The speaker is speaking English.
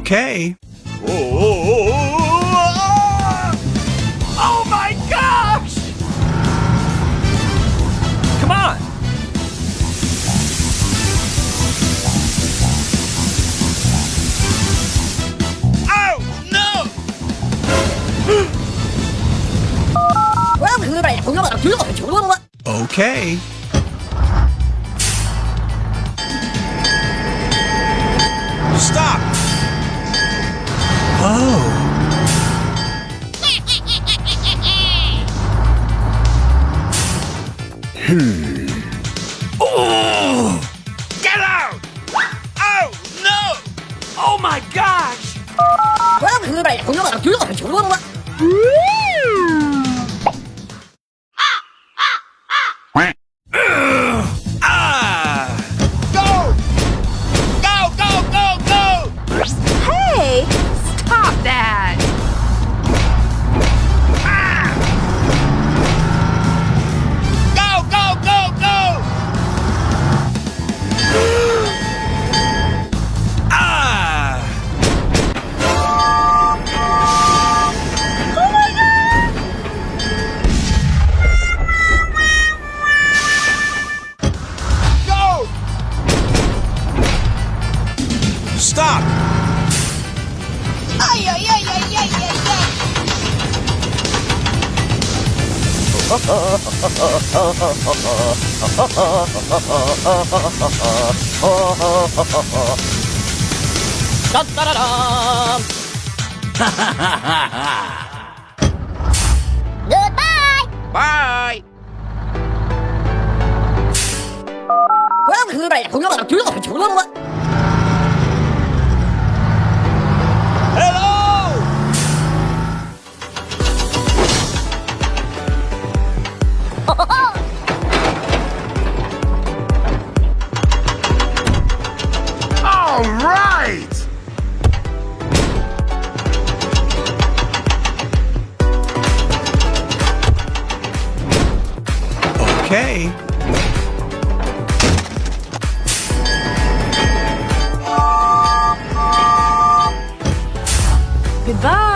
Okay. Oh my gosh! Come on! Oh no! Okay. Stop! Oh. Oh! Get out! Oh no! Oh my gosh! Ah! Go! Go, go, go, go! Hey! Stop that! Ah! Go, go, go, go! Ah! Go! Stop! Ay, ay, ay, ay, ay, ay, ay. Goodbye! Bye! Hello! All right! Okay. Goodbye!